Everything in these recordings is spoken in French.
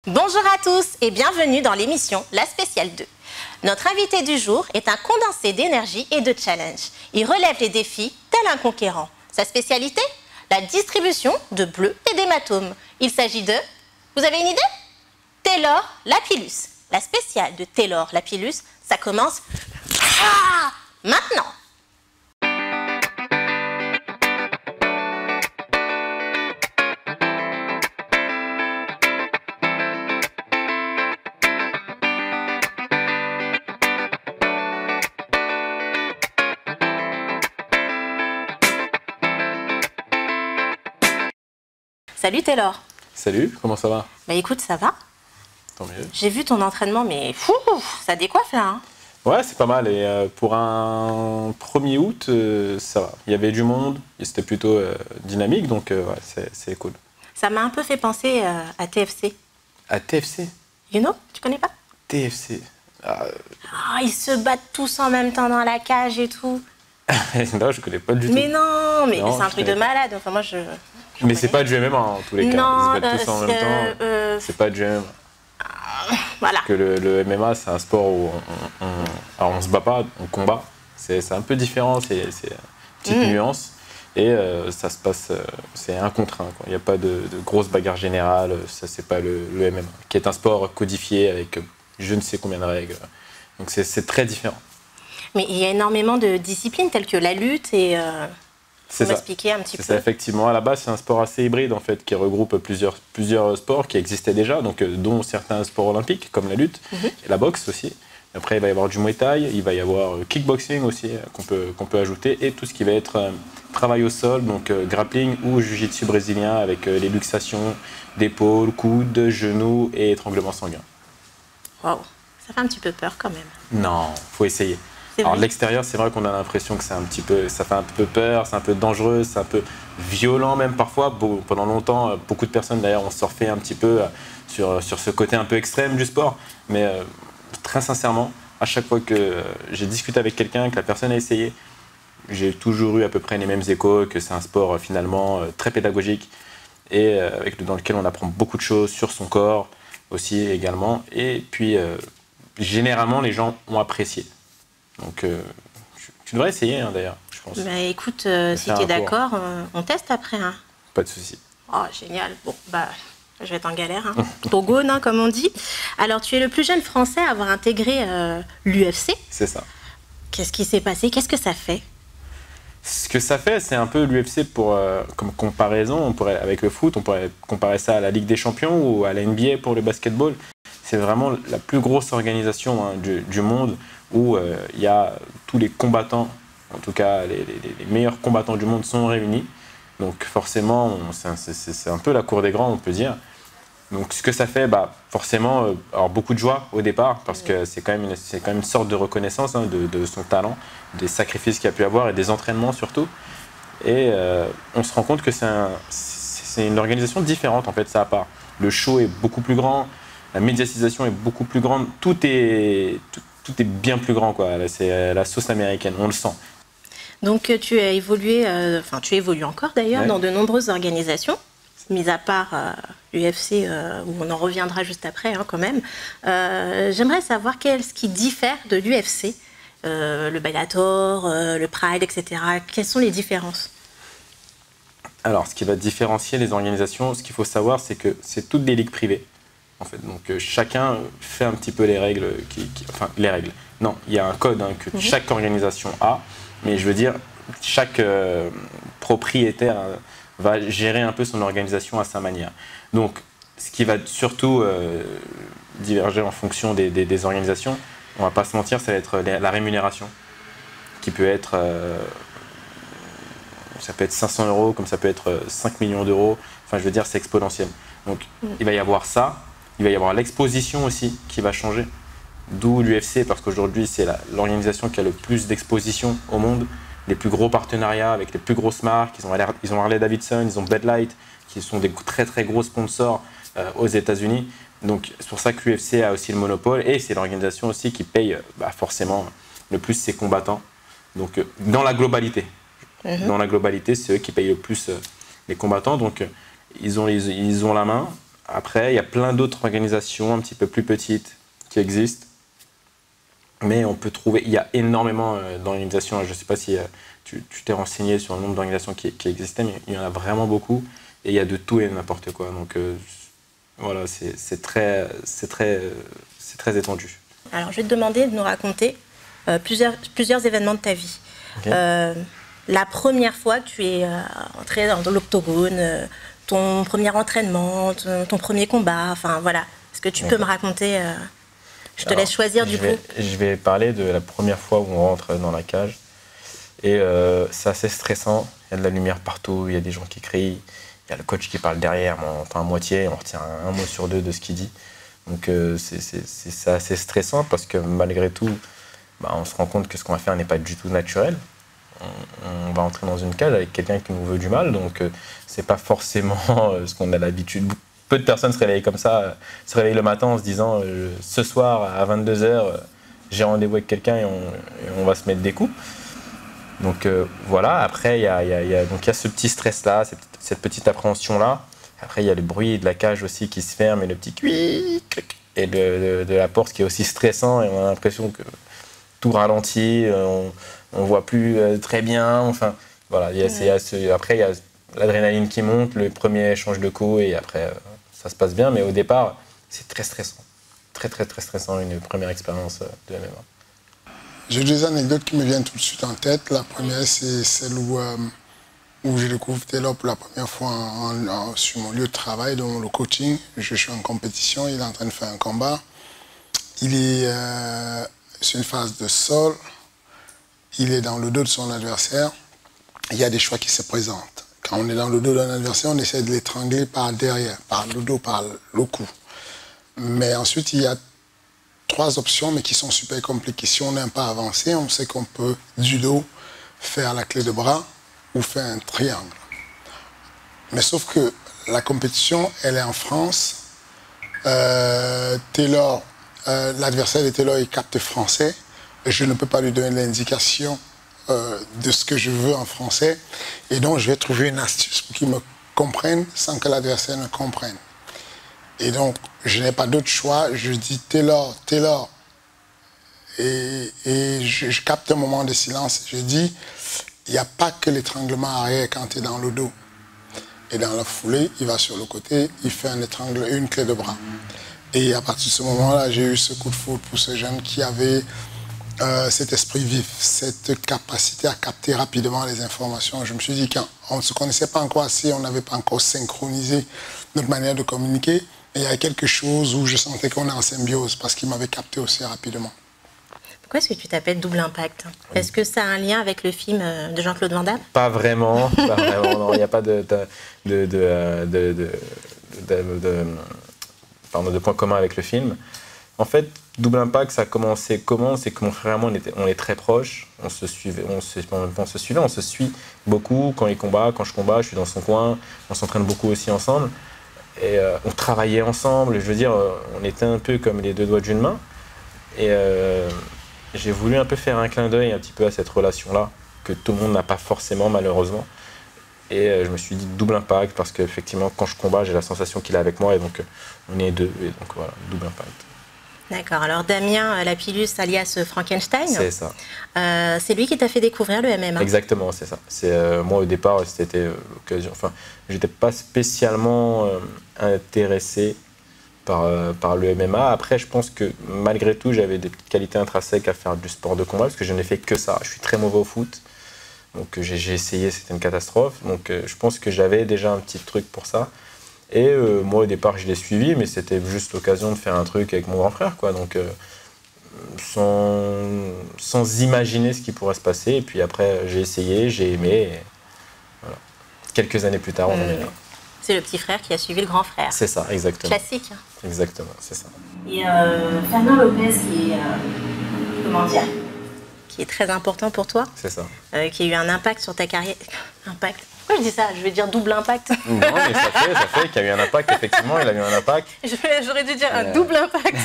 Bonjour à tous et bienvenue dans l'émission La Spéciale 2. Notre invité du jour est un condensé d'énergie et de challenge. Il relève les défis tel un conquérant. Sa spécialité? La distribution de bleus et d'hématomes. Il s'agit de... Vous avez une idée? Taylor Lapillus. La spéciale de Taylor Lapillus, ça commence... maintenant. Salut Taylor. Salut, comment ça va? Bah écoute, ça va. Tant mieux. J'ai vu ton entraînement, mais fou, ça décoiffe là. Hein. Ouais, c'est pas mal. Et pour un 1er août, ça va. Il y avait du monde, et c'était plutôt dynamique, donc ouais, c'est cool. Ça m'a un peu fait penser à TFC. À TFC? You know? Tu connais pas? TFC. Ils se battent tous en même temps dans la cage et tout. Non, je connais pas du tout. Mais non, mais Non, c'est un truc de malade. Enfin, moi, Mais c'est pas du MMA en tous les cas. Non, ils se battent tous en même temps. C'est pas du MMA. Voilà. Parce que le MMA, c'est un sport où alors on se bat pas, on combat. C'est un peu différent, c'est une petite nuance. Et ça se passe, c'est un contre un. Il n'y a pas de grosse bagarre générale. Ça, c'est pas le MMA, qui est un sport codifié avec je ne sais combien de règles. Donc c'est très différent. Mais il y a énormément de disciplines telles que la lutte et... Faut m'expliquer un petit peu. C'est ça, effectivement. À la base, c'est un sport assez hybride, en fait, qui regroupe plusieurs sports qui existaient déjà, donc, dont certains sports olympiques, comme la lutte, et la boxe aussi. Après, il va y avoir du Muay Thai, il va y avoir kickboxing aussi, qu'on peut ajouter, et tout ce qui va être travail au sol, donc grappling ou jiu-jitsu brésilien, avec les luxations d'épaule, coudes, genoux et étranglement sanguin. Waouh, ça fait un petit peu peur quand même. Non, faut essayer. Alors de l'extérieur, c'est vrai qu'on a l'impression que ça fait un peu peur, c'est un peu dangereux, c'est un peu violent même parfois. Pendant longtemps, beaucoup de personnes d'ailleurs ont surfé un petit peu sur ce côté un peu extrême du sport. Mais très sincèrement, à chaque fois que j'ai discuté avec quelqu'un, que la personne a essayé, j'ai toujours eu à peu près les mêmes échos, que c'est un sport finalement très pédagogique et dans lequel on apprend beaucoup de choses sur son corps aussi également. Et puis généralement, les gens ont apprécié. Donc, tu devrais essayer d'ailleurs, je pense. Bah écoute, si tu es d'accord, on teste après. Hein. Pas de souci. Oh, génial. Bon, bah, je vais être en galère. Hein. Togone, hein, comme on dit. Alors, tu es le plus jeune Français à avoir intégré l'UFC. C'est ça. Qu'est-ce qui s'est passé? Qu'est-ce que ça fait? Ce que ça fait, c'est un peu l'UFC comme comparaison. Avec le foot, on pourrait comparer ça à la Ligue des Champions ou à la NBA pour le basketball. C'est vraiment la plus grosse organisation du monde où il y a tous les combattants, en tout cas les meilleurs combattants du monde sont réunis. Donc forcément, c'est un peu la cour des grands, on peut dire. Donc ce que ça fait, forcément, alors beaucoup de joie au départ, parce que c'est quand même une sorte de reconnaissance de son talent, des sacrifices qu'il a pu avoir et des entraînements surtout. Et on se rend compte que c'est une organisation différente en fait, ça à part. Le show est beaucoup plus grand, la médiatisation est beaucoup plus grande, tout est bien plus grand, quoi. C'est la sauce américaine, on le sent. Donc tu as évolué, tu évolues encore d'ailleurs dans de nombreuses organisations, mis à part l'UFC, où on en reviendra juste après quand même. J'aimerais savoir qu'est-ce qui diffère de l'UFC, le Bellator, le Pride, etc. Quelles sont les différences? Alors, ce qui va différencier les organisations, ce qu'il faut savoir, c'est que c'est toutes des ligues privées. En fait. Donc chacun fait un petit peu les règles, les règles. Non, il y a un code que chaque organisation a, mais je veux dire, chaque propriétaire va gérer un peu son organisation à sa manière. Donc ce qui va surtout diverger en fonction des organisations, on va pas se mentir, ça va être la rémunération, qui peut être, ça peut être 500 €, comme ça peut être 5 millions d'euros, enfin je veux dire, c'est exponentiel. Donc il va y avoir ça. Il va y avoir l'exposition aussi qui va changer, d'où l'UFC, parce qu'aujourd'hui c'est l'organisation qui a le plus d'exposition au monde, les plus gros partenariats avec les plus grosses marques. Ils ont Harley Davidson, ils ont Bud Light, qui sont des très très gros sponsors aux États-Unis. Donc c'est pour ça que l'UFC a aussi le monopole, et c'est l'organisation aussi qui paye forcément le plus ses combattants. Donc dans la globalité, c'est eux qui payent le plus les combattants. Donc ils ont la main. Après, il y a plein d'autres organisations un petit peu plus petites qui existent. Mais on peut trouver, il y a énormément d'organisations. Je ne sais pas si tu t'es renseigné sur le nombre d'organisations qui existaient, mais il y en a vraiment beaucoup. Et il y a de tout et n'importe quoi. Donc voilà, c'est très étendu. Alors, je vais te demander de nous raconter plusieurs événements de ta vie. Okay. La première fois que tu es entré dans l'octogone, ton premier entraînement, ton premier combat, enfin voilà. Est-ce que tu peux me raconter je te laisse choisir du coup. Je vais parler de la première fois où on rentre dans la cage. Et c'est assez stressant. Il y a de la lumière partout, il y a des gens qui crient. Il y a le coach qui parle derrière, mais on entend à moitié, on retient un mot sur deux de ce qu'il dit. Donc c'est assez stressant parce que malgré tout, on se rend compte que ce qu'on va faire n'est pas du tout naturel. On va entrer dans une cage avec quelqu'un qui nous veut du mal, donc c'est pas forcément ce qu'on a l'habitude. Peu de personnes se réveillent comme ça, se réveillent le matin en se disant ce soir à 22h, j'ai rendez-vous avec quelqu'un et on va se mettre des coups. Donc voilà, après il y a ce petit stress-là, cette petite appréhension-là. Après il y a le bruit de la cage aussi qui se ferme et le petit clic et de la porte qui est aussi stressant et on a l'impression que tout ralentit, on voit plus très bien. Enfin voilà, après il y a l'adrénaline qui monte, le premier échange de coups et après ça se passe bien. Mais au départ c'est très stressant, très stressant une première expérience de MMA. J'ai deux anecdotes qui me viennent tout de suite en tête. La première, c'est celle où je découvre Taylor pour la première fois sur mon lieu de travail, dans le coaching. Je suis en compétition, il est en train de faire un combat. Il est sur une phase de sol. Il est dans le dos de son adversaire. Il y a des choix qui se présentent. Quand on est dans le dos d'un adversaire, on essaie de l'étrangler par derrière, par le dos, par le cou. Mais ensuite, il y a trois options, mais qui sont super compliquées. Si on n'aime pas avancer, on sait qu'on peut, du dos, faire la clé de bras ou faire un triangle. Mais sauf que la compétition, elle est en France. Taylor, l'adversaire de Taylor, il capte français. Je ne peux pas lui donner l'indication de ce que je veux en français. Et donc, je vais trouver une astuce pour qu'il me comprenne sans que l'adversaire ne comprenne. Et donc, je n'ai pas d'autre choix. Je dis Taylor. Et je capte un moment de silence. Je dis, il n'y a pas que l'étranglement arrière quand tu es dans le dos. Et dans la foulée, il va sur le côté, il fait un étrangle, une clé de bras. Et à partir de ce moment-là, j'ai eu ce coup de foudre pour ce jeune qui avait cet esprit vif, cette capacité à capter rapidement les informations. Je me suis dit, quand on ne se connaissait pas encore assez, on n'avait pas encore synchronisé notre manière de communiquer, il y a quelque chose où je sentais qu'on est en symbiose parce qu'il m'avait capté aussi rapidement. Pourquoi est-ce que tu t'appelles Double Impact? Est-ce que ça a un lien avec le film de Jean-Claude Van Damme? Pas vraiment, non, il n'y a pas de point commun avec le film. En fait, Double Impact, ça a commencé comment? C'est que mon frère et moi, on est très proches, on se suit beaucoup quand il combat, quand je combat, je suis dans son coin, on s'entraîne beaucoup aussi ensemble. Et on travaillait ensemble, je veux dire, on était un peu comme les deux doigts d'une main. Et j'ai voulu un peu faire un clin d'œil un petit peu à cette relation-là, que tout le monde n'a pas forcément, malheureusement. Et je me suis dit Double Impact, parce qu'effectivement, quand je combat, j'ai la sensation qu'il est avec moi, et donc on est deux, et donc voilà, Double Impact. D'accord, alors Damien Lapillus, alias Frankenstein, c'est ça. C'est lui qui t'a fait découvrir le MMA. Exactement, c'est ça. Moi, au départ, c'était l'occasion. Enfin, j'étais pas spécialement intéressé par le MMA. Après, je pense que malgré tout, j'avais des petites qualités intrinsèques à faire du sport de combat, parce que je n'ai fait que ça. Je suis très mauvais au foot, donc j'ai essayé, c'était une catastrophe. Donc je pense que j'avais déjà un petit truc pour ça. Et moi, au départ, je l'ai suivi, mais c'était juste l'occasion de faire un truc avec mon grand frère, quoi. Donc, sans imaginer ce qui pourrait se passer. Et puis après, j'ai essayé, j'ai aimé. Et voilà. Quelques années plus tard, on en est là. C'est le petit frère qui a suivi le grand frère. C'est ça, exactement. Classique. Hein. Exactement, c'est ça. Et Fernand Lopez, qui est, comment dire, qui est très important pour toi. C'est ça. Qui a eu un impact sur ta carrière. Impact. Pourquoi je dis ça? Je vais dire double impact. Non, mais ça fait qu'il y a eu un impact, effectivement, il a eu un impact. J'aurais dû dire un double impact.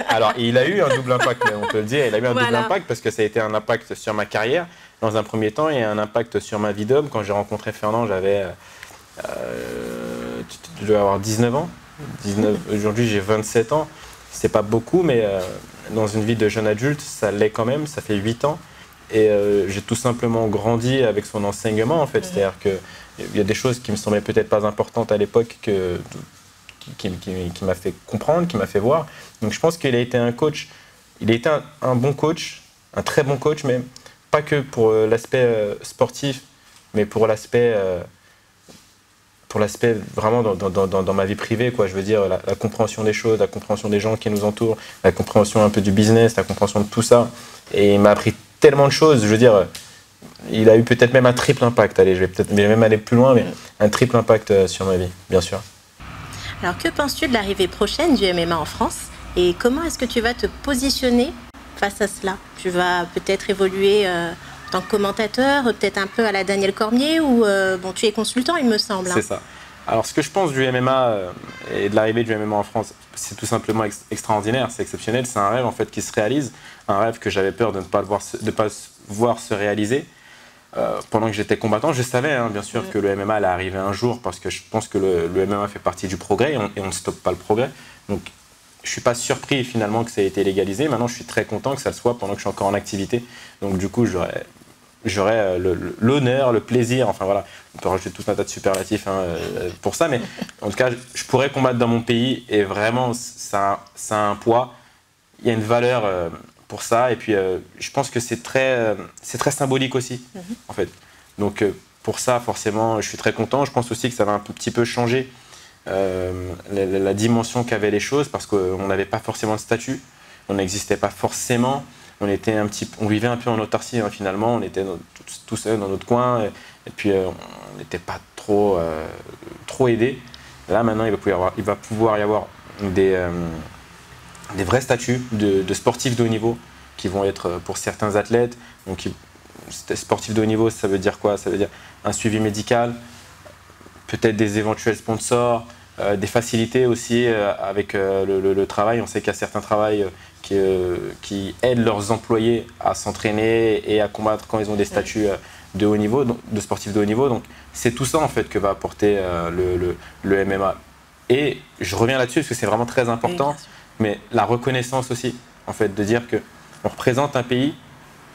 Alors, il a eu un double impact, mais on peut le dire, il a eu un double impact parce que ça a été un impact sur ma carrière, dans un premier temps, et un impact sur ma vie d'homme. Quand j'ai rencontré Fernand, j'avais... je devais avoir 19 ans, Aujourd'hui, j'ai 27 ans. C'est pas beaucoup, mais dans une vie de jeune adulte, ça l'est quand même. Ça fait 8 ans. Et j'ai tout simplement grandi avec son enseignement, en fait. C'est-à-dire qu'il y a des choses qui me semblaient peut-être pas importantes à l'époque qui m'a fait comprendre, qui m'a fait voir. Donc je pense qu'il a été un coach. Il a été un bon coach, un très bon coach, mais pas que pour l'aspect sportif, mais pour l'aspect vraiment dans ma vie privée, quoi. Je veux dire, la compréhension des choses, la compréhension des gens qui nous entourent, la compréhension un peu du business, la compréhension de tout ça. Et il m'a appris tellement de choses. Je veux dire, il a eu peut-être même un triple impact. Allez, je vais même aller plus loin, mais un triple impact sur ma vie, bien sûr. Alors, que penses-tu de l'arrivée prochaine du MMA en France et comment est-ce que tu vas te positionner face à cela? Tu vas peut-être évoluer en tant que commentateur, peut-être un peu à la Daniel Cormier ou bon, tu es consultant, il me semble. C'est ça. Alors, ce que je pense du MMA et de l'arrivée du MMA en France, c'est tout simplement extraordinaire, c'est exceptionnel. C'est un rêve en fait qui se réalise, un rêve que j'avais peur de ne pas voir se réaliser. Pendant que j'étais combattant, je savais bien sûr que le MMA allait arriver un jour parce que je pense que le MMA fait partie du progrès et on ne stoppe pas le progrès. Donc, je ne suis pas surpris finalement que ça ait été légalisé. Maintenant, je suis très content que ça le soit pendant que je suis encore en activité. Donc, du coup, j'aurais l'honneur, le plaisir, enfin voilà, on peut rajouter tout un tas de superlatifs pour ça, mais en tout cas, je pourrais combattre dans mon pays et vraiment, ça a un poids, il y a une valeur pour ça, et puis je pense que c'est très symbolique aussi, en fait. Donc pour ça, forcément, je suis très content. Je pense aussi que ça va un petit peu changer la dimension qu'avaient les choses, parce qu'on n'avait pas forcément de statut, on n'existait pas forcément. On vivait un peu en autarcie finalement, on était tout seul dans notre coin et puis on n'était pas trop aidés. Là maintenant il va pouvoir y avoir des vrais statuts de sportifs de haut niveau qui vont être pour certains athlètes. Donc sportif de haut niveau, ça veut dire quoi? Ça veut dire un suivi médical, peut-être des éventuels sponsors, des facilités aussi avec le travail. On sait qu'il y a certains travails qui aident leurs employés à s'entraîner et à combattre quand ils ont des statuts de haut niveau, de sportifs de haut niveau. Donc c'est tout ça en fait que va apporter le MMA. Et je reviens là-dessus parce que c'est vraiment très important, mais la reconnaissance aussi, en fait, de dire qu'on représente un pays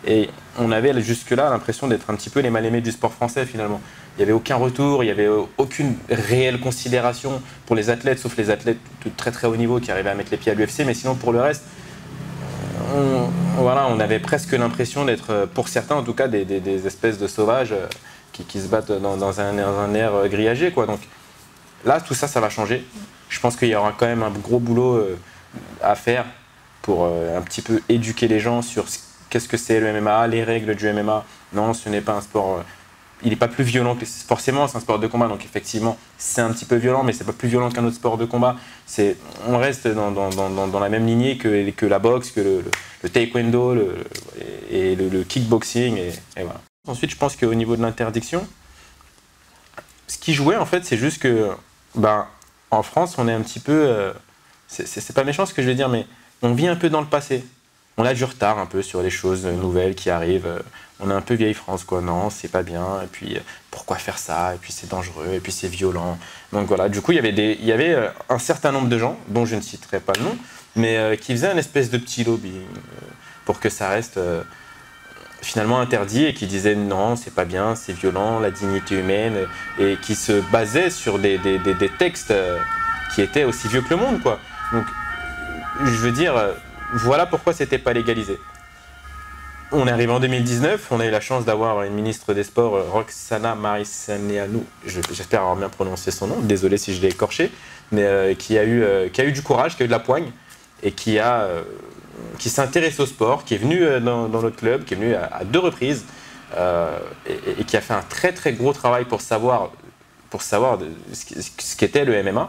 et on avait jusque-là l'impression d'être un petit peu les mal-aimés du sport français finalement. Il n'y avait aucun retour, il n'y avait aucune réelle considération pour les athlètes, sauf les athlètes de très très haut niveau qui arrivaient à mettre les pieds à l'UFC, mais sinon pour le reste, on avait presque l'impression d'être, pour certains en tout cas, des espèces de sauvages qui se battent dans un air grillagé, quoi. Donc là, tout ça, ça va changer. Je pense qu'il y aura quand même un gros boulot à faire pour un petit peu éduquer les gens sur qu'est-ce que c'est le MMA, les règles du MMA. Non, ce n'est pas un sport... il n'est pas plus violent que... Forcément, c'est un sport de combat, donc effectivement, c'est un petit peu violent, mais c'est pas plus violent qu'un autre sport de combat. On reste dans la même lignée que la boxe, que le taekwondo et le kickboxing, et voilà. Ensuite, je pense qu'au niveau de l'interdiction, ce qui jouait, en fait, c'est juste que, en France, on est un petit peu... c'est pas méchant ce que je vais dire, mais on vit un peu dans le passé. On a du retard un peu sur les choses nouvelles qui arrivent. On est un peu vieille France, quoi. Non, c'est pas bien. Et puis, pourquoi faire ça? Et puis, c'est dangereux. Et puis, c'est violent. Donc, voilà. Du coup, il y avait un certain nombre de gens, dont je ne citerai pas le nom, mais qui faisaient un espèce de petit lobby pour que ça reste finalement interdit et qui disaient non, c'est pas bien, c'est violent, la dignité humaine, et qui se basaient sur des textes qui étaient aussi vieux que le monde, quoi. Donc, je veux dire... voilà pourquoi c'était pas légalisé. On est arrivé en 2019, on a eu la chance d'avoir une ministre des Sports, Roxana Maracineanu, j'espère avoir bien prononcé son nom, désolé si je l'ai écorché, mais qui a eu du courage, qui a eu de la poigne, et qui s'intéresse au sport, qui est venu dans notre club, qui est venu à 2 reprises, et qui a fait un très très gros travail pour savoir ce qu'était le MMA.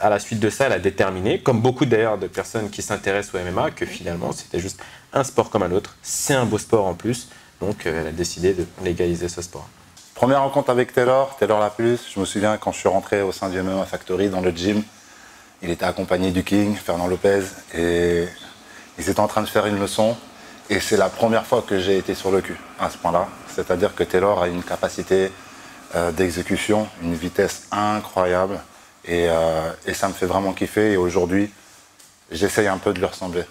À la suite de ça, elle a déterminé, comme beaucoup d'ailleurs de personnes qui s'intéressent au MMA, que finalement c'était juste un sport comme un autre, c'est un beau sport en plus, donc elle a décidé de légaliser ce sport. Première rencontre avec Taylor Lapulus, je me souviens quand je suis rentré au sein du MMA Factory dans le gym, il était accompagné du King, Fernand Lopez, et ils étaient en train de faire une leçon, et c'est la première fois que j'ai été sur le cul à ce point-là, c'est-à-dire que Taylor a une capacité d'exécution, une vitesse incroyable. Et ça me fait vraiment kiffer. Et aujourd'hui, j'essaye un peu de lui ressembler.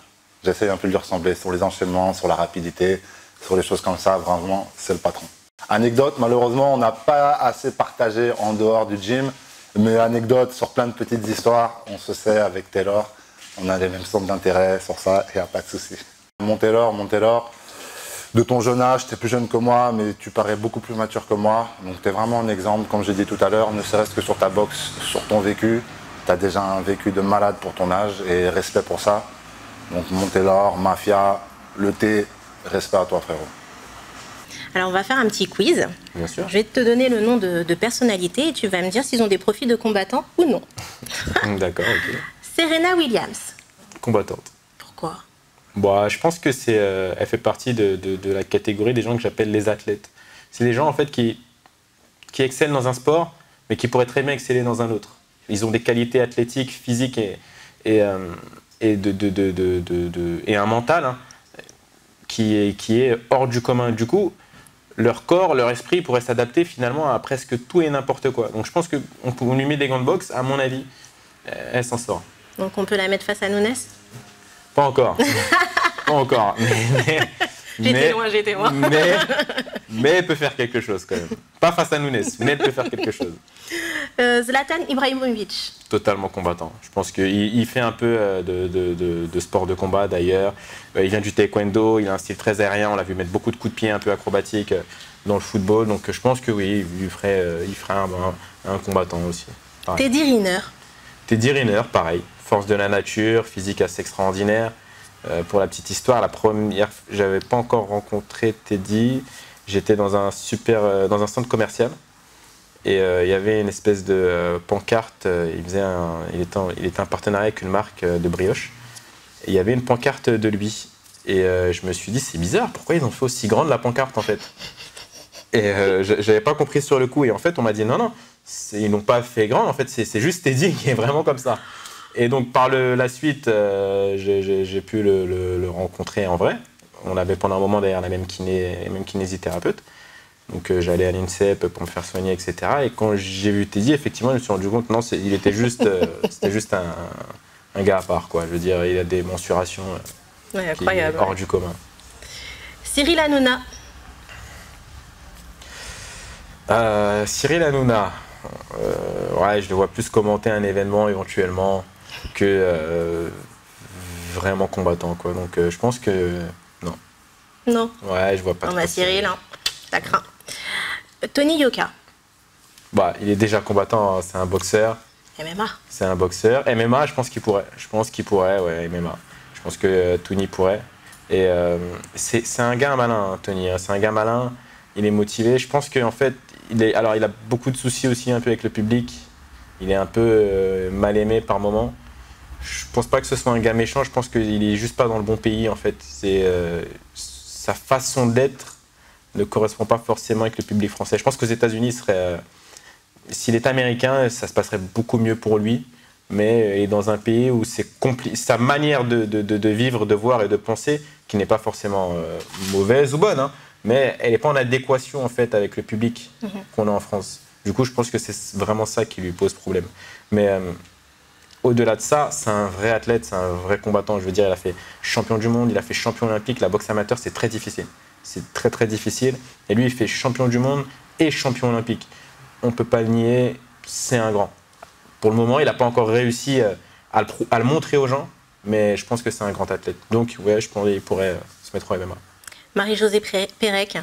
J'essaye un peu de lui ressembler sur les enchaînements, sur la rapidité, sur les choses comme ça. Vraiment, c'est le patron. Anecdote, malheureusement, on n'a pas assez partagé en dehors du gym. Mais anecdote sur plein de petites histoires, on se sait avec Taylor. On a les mêmes centres d'intérêt sur ça, il n'y a pas de souci. Mon Taylor, de ton jeune âge, tu es plus jeune que moi, mais tu parais beaucoup plus mature que moi. Donc tu es vraiment un exemple, comme j'ai dit tout à l'heure, ne serait-ce que sur ta boxe, sur ton vécu. Tu as déjà un vécu de malade pour ton âge et respect pour ça. Donc mon Taylor, Mafia, le thé, respect à toi frérot. Alors, on va faire un petit quiz. Bien sûr. Je vais te donner le nom de personnalités et tu vas me dire s'ils ont des profils de combattants ou non. D'accord, ok. Serena Williams. Combattante. Pourquoi? Bon, je pense que elle fait partie de la catégorie des gens que j'appelle les athlètes. C'est des gens en fait qui excellent dans un sport, mais qui pourraient très bien exceller dans un autre. Ils ont des qualités athlétiques, physiques et un mental hein, qui est hors du commun. Du coup, leur corps, leur esprit pourraient s'adapter finalement à presque tout et n'importe quoi. Donc je pense qu'on lui met des gants de boxe, à mon avis, elle s'en sort. Donc on peut la mettre face à Nunes? Pas encore. Pas encore. J'étais loin. Mais elle peut faire quelque chose quand même. Pas face à Nunes, mais elle peut faire quelque chose. Zlatan Ibrahimovic. Totalement combattant. Je pense qu'il fait un peu de sport de combat d'ailleurs. Il vient du taekwondo, il a un style très aérien. On l'a vu mettre beaucoup de coups de pied un peu acrobatiques dans le football. Donc je pense que oui, il ferait un combattant aussi. Pareil. Teddy Riner. Teddy Riner, pareil. Force de la nature, physique assez extraordinaire. Pour la petite histoire, la première, j'avais pas encore rencontré Teddy. J'étais dans un centre commercial et il y avait une espèce de pancarte. Il était en partenariat avec une marque de brioche. Et il y avait une pancarte de lui. Et je me suis dit, c'est bizarre, pourquoi ils ont fait aussi grande la pancarte en fait? Et j'avais pas compris sur le coup. Et en fait, on m'a dit, non, ils n'ont pas fait grande. En fait, c'est juste Teddy qui est vraiment comme ça. Et donc, par la suite, j'ai pu le rencontrer en vrai. On avait pendant un moment d'ailleurs la même kinésithérapeute. Donc, j'allais à l'INSEP pour me faire soigner, etc. Et quand j'ai vu Teddy, effectivement, je me suis rendu compte, non, il était juste, c'était juste un gars à part, quoi. Je veux dire, il a des mensurations incroyable, hors du commun. Cyril Hanouna. Cyril Hanouna. Ouais, je le vois plus commenter un événement éventuellement que vraiment combattant, quoi. Donc je pense que non. Non. Ouais, je vois pas. Non, bah Cyril, hein, ça craint. Tony Yoka. Bah, il est déjà combattant, hein, c'est un boxeur. MMA. C'est un boxeur. MMA, je pense qu'il pourrait. Je pense qu'il pourrait, ouais, MMA. Je pense que Tony pourrait. Et c'est un gars malin, hein, Tony. Hein. C'est un gars malin. Il est motivé. Je pense qu'en fait, il a beaucoup de soucis aussi un peu avec le public. Il est un peu mal aimé par moments. Je pense pas que ce soit un gars méchant. Je pense qu'il est juste pas dans le bon pays en fait. Sa façon d'être ne correspond pas forcément avec le public français. Je pense qu'aux États-Unis, s'il est américain, ça se passerait beaucoup mieux pour lui. Mais il est dans un pays où sa manière de vivre, de voir et de penser, qui n'est pas forcément mauvaise ou bonne, hein, mais elle n'est pas en adéquation en fait avec le public qu'on a en France. Du coup, je pense que c'est vraiment ça qui lui pose problème. Mais au-delà de ça, c'est un vrai athlète, c'est un vrai combattant. Je veux dire, il a fait champion du monde, il a fait champion olympique. La boxe amateur, c'est très difficile. C'est très très difficile. Et lui, il fait champion du monde et champion olympique. On ne peut pas le nier, c'est un grand. Pour le moment, il n'a pas encore réussi à le montrer aux gens, mais je pense que c'est un grand athlète. Donc, ouais, je pense qu'il pourrait se mettre au MMA. Marie-Josée Pérec.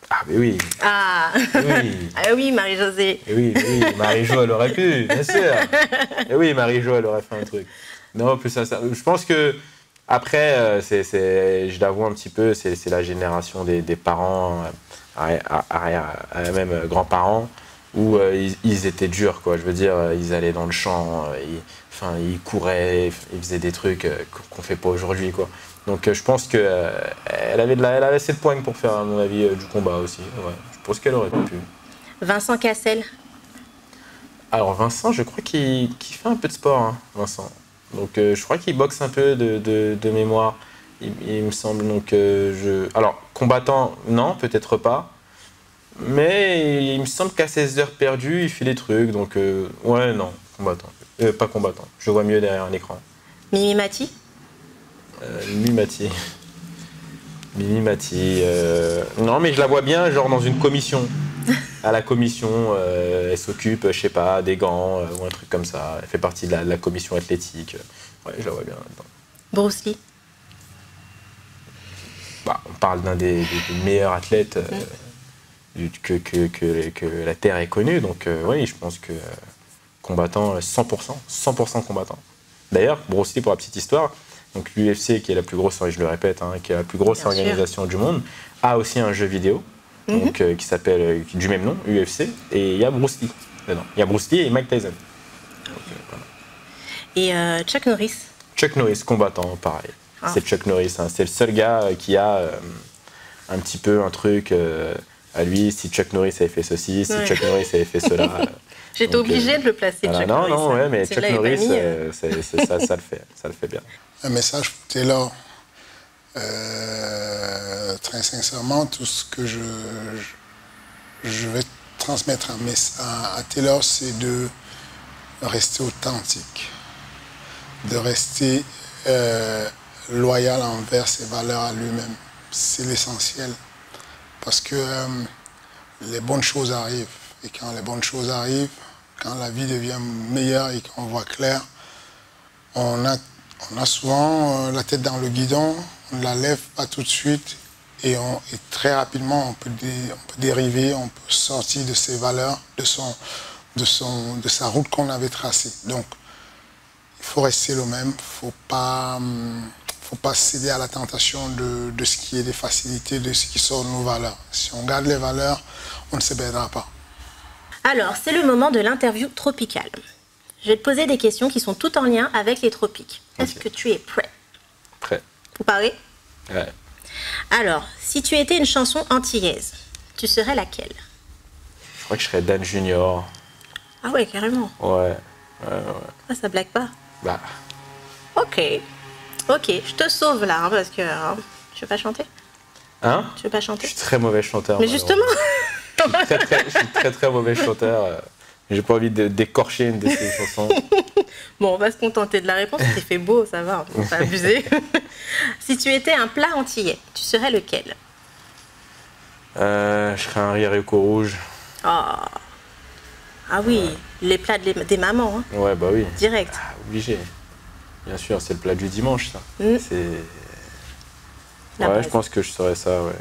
Ah, mais oui. Ah, oui. Ah oui, Marie-Josée. Oui, Marie-Jo, elle aurait pu, bien sûr. Et oui, Marie-Jo, elle aurait fait un truc. Non, plus ça. Je pense que, après, je l'avoue un petit peu, c'est la génération des parents, même grands-parents, où ils étaient durs, quoi. Je veux dire, ils allaient dans le champ, ils couraient, ils faisaient des trucs qu'on ne fait pas aujourd'hui, quoi. Donc je pense qu'elle avait assez de poigne pour faire, à mon avis, du combat aussi. Ouais. Je pense qu'elle aurait pu. Vincent Cassel. Alors Vincent, je crois qu'il fait un peu de sport, hein, Vincent. Donc je crois qu'il boxe un peu de mémoire, il me semble. Donc, alors, combattant, non, peut-être pas. Mais il me semble qu'à ses heures perdues, il fait des trucs. Donc ouais, non. combattant. Pas combattant, je le vois mieux derrière un écran. Mimi Mati? Mimi Mati. Mimi Mati. Non, mais je la vois bien, genre dans une commission. À la commission, elle s'occupe, je sais pas, des gants ou un truc comme ça. Elle fait partie de la commission athlétique. Ouais, je la vois bien là-dedans. Bruce Lee? Bah, on parle d'un des meilleurs athlètes que la Terre ait connu. Donc oui, je pense que combattant, 100% combattant. D'ailleurs, Bruce Lee, pour la petite histoire, donc l'UFC, qui est la plus grosse, je le répète, qui est la plus grosse organisation du monde, a aussi un jeu vidéo donc, qui s'appelle du même nom, UFC, et il y a Bruce Lee dedans. Il y a Bruce Lee et Mike Tyson. Donc, Et voilà. Chuck Norris? Chuck Norris, combattant, pareil. Ah. C'est Chuck Norris, c'est le seul gars qui a un petit peu un truc à lui, si Chuck Norris avait fait ceci, si Chuck Norris avait fait cela. J'étais obligée de le placer, voilà. Chuck Norris. Non, ouais, mais Chuck Norris, ça le fait bien. Un message pour Taylor. Très sincèrement, tout ce que je vais transmettre à Taylor, c'est de rester authentique, de rester loyal envers ses valeurs à lui-même. C'est l'essentiel. Parce que les bonnes choses arrivent. Et quand les bonnes choses arrivent, quand la vie devient meilleure et qu'on voit clair, on a souvent la tête dans le guidon, on ne la lève pas tout de suite et très rapidement on peut dériver, on peut sortir de ses valeurs, de sa route qu'on avait tracée. Donc il faut rester le même, il ne faut pas céder à la tentation de ce qui est des facilités, de ce qui sort de nos valeurs. Si on garde les valeurs, on ne se perdra pas. Alors, c'est le moment de l'interview tropicale. Je vais te poser des questions qui sont toutes en lien avec les tropiques. Est-ce que tu es prêt? Prêt. Vous parlez? Ouais. Alors, si tu étais une chanson antillaise, tu serais laquelle? Je crois que je serais Dan Junior. Ah ouais, carrément. Ouais. Ah, ça blague pas. Bah. Ok, je te sauve là, parce que tu veux pas chanter? Hein? Tu veux pas chanter? Je suis très mauvais chanteur. Mais justement. Je suis très mauvais chanteur. J'ai pas envie d'écorcher une de ces chansons. Bon, on va se contenter de la réponse. Il fait beau, ça va, on va pas abuser. Si tu étais un plat antillais, tu serais lequel? Je serais un haricot rouge. Ah oui, ouais. Les plats des mamans. Hein. Ouais, bah oui. Direct. Ah, obligé. Bien sûr, c'est le plat du dimanche, ça. C'est... Ouais, je pense que je serais ça, ouais.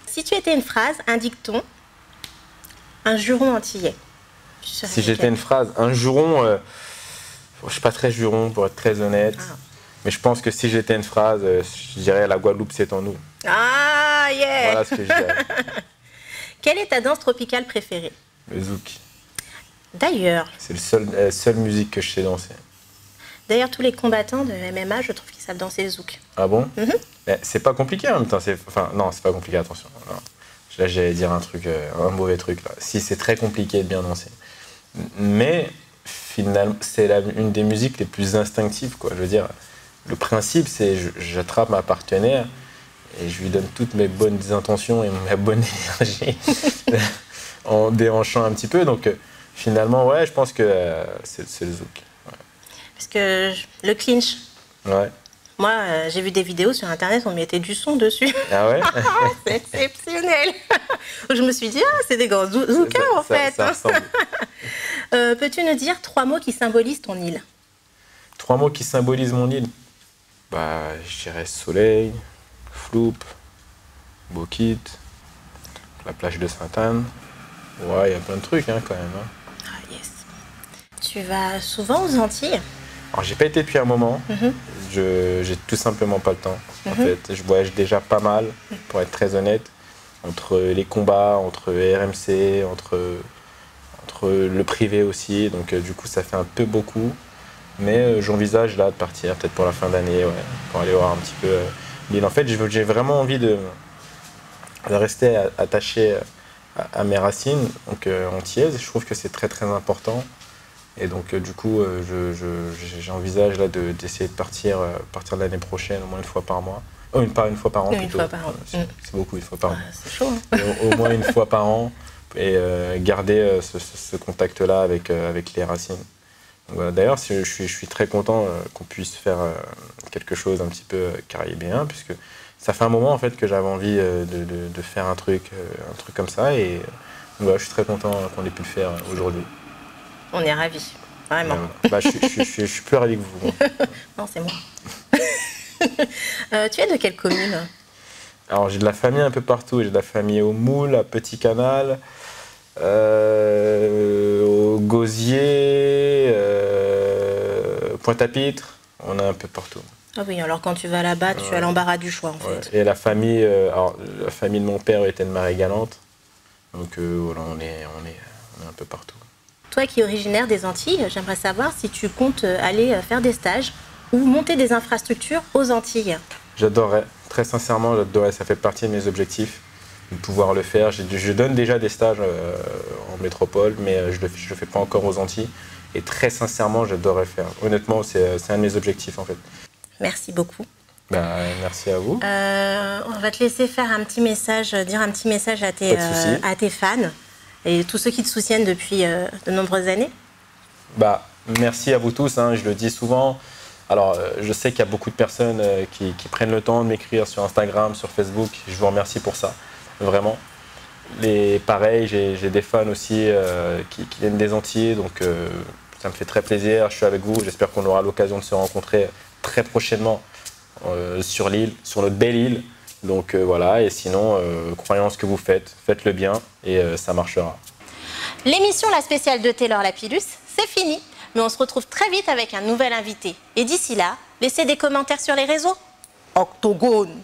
Si tu étais une phrase, un dicton, un juron antillais. Si j'étais une phrase, un juron, je suis pas très juron pour être très honnête, mais je pense que si j'étais une phrase, je dirais la Guadeloupe c'est en nous. Ah yeah. Voilà ce que je dirais. Quelle est ta danse tropicale préférée? Le zouk. D'ailleurs. C'est la seule musique que je sais danser. D'ailleurs, tous les combattants de MMA, je trouve qu'ils savent danser le zouk. Ah bon? C'est pas compliqué en même temps. Enfin, non, c'est pas compliqué, attention. Non. Là, j'allais dire un mauvais truc. Là. Si, c'est très compliqué de bien danser. Mais, finalement, c'est une des musiques les plus instinctives, quoi. Je veux dire, le principe, c'est j'attrape ma partenaire et je lui donne toutes mes bonnes intentions et ma bonne énergie en déhanchant un petit peu. Donc, finalement, ouais, je pense que c'est le zouk. Ouais. Parce que le clinch. Ouais. Moi, j'ai vu des vidéos sur Internet, on mettait du son dessus. Ah ouais? C'est exceptionnel. Je me suis dit, c'est des grands zoukins en fait. Ça ressemble. Peux-tu nous dire 3 mots qui symbolisent ton île? 3 mots qui symbolisent mon île? Bah, je dirais soleil, floupe, Bokit, la plage de Sainte-Anne. Ouais, il y a plein de trucs quand même. Ah yes. Tu vas souvent aux Antilles? Alors, j'ai pas été depuis un moment. J'ai tout simplement pas le temps. En fait, je voyage déjà pas mal, pour être très honnête, entre les combats, entre RMC, entre le privé aussi. Donc, du coup, ça fait un peu beaucoup. Mais j'envisage là de partir, peut-être pour la fin d'année, ouais, pour aller voir un petit peu l'île. En fait, j'ai vraiment envie de rester attaché à mes racines, donc antillaises. Je trouve que c'est très très important. Et donc, du coup, j'envisage là d'essayer de partir l'année prochaine, au moins une fois par mois. Une fois par an, plutôt. Une fois par an. C'est beaucoup, une fois par an. C'est chaud. Hein. Au moins une fois par an. Et garder ce contact-là avec les racines. Voilà. D'ailleurs, je suis très content qu'on puisse faire quelque chose un petit peu caribéen, puisque ça fait un moment en fait que j'avais envie de faire un truc comme ça, et voilà, je suis très content qu'on ait pu le faire aujourd'hui. On est ravis, vraiment. Bah, je suis plus ravi que vous. Moi. Non, c'est moi. Tu es de quelle commune? Alors, j'ai de la famille un peu partout. J'ai de la famille au Moule, à Petit Canal, au Gosier, Pointe-à-Pitre. On est un peu partout. Ah oui, alors quand tu vas là-bas, tu as l'embarras du choix, en fait. Et la famille de mon père était de Marie-Galante. Donc voilà, on est un peu partout. Toi qui es originaire des Antilles, j'aimerais savoir si tu comptes aller faire des stages ou monter des infrastructures aux Antilles. J'adorerais, très sincèrement, j'adorerais. Ça fait partie de mes objectifs de pouvoir le faire. Je donne déjà des stages en métropole, mais je le fais pas encore aux Antilles. Et très sincèrement, j'adorerais le faire. Honnêtement, c'est un de mes objectifs en fait. Merci beaucoup. Merci à vous. On va te laisser faire un petit message, dire un petit message à tes fans et tous ceux qui te soutiennent depuis de nombreuses années. Merci à vous tous, hein, je le dis souvent. Alors, je sais qu'il y a beaucoup de personnes qui prennent le temps de m'écrire sur Instagram, sur Facebook. Je vous remercie pour ça, vraiment. Pareil, j'ai des fans aussi qui viennent des Antilles, donc ça me fait très plaisir. Je suis avec vous, j'espère qu'on aura l'occasion de se rencontrer très prochainement sur l'île, sur notre belle île. Donc voilà, et sinon, croyez en ce que vous faites, faites-le bien et ça marchera. L'émission La Spéciale de Taylor Lapillus, c'est fini, mais on se retrouve très vite avec un nouvel invité. Et d'ici là, laissez des commentaires sur les réseaux. Octogone!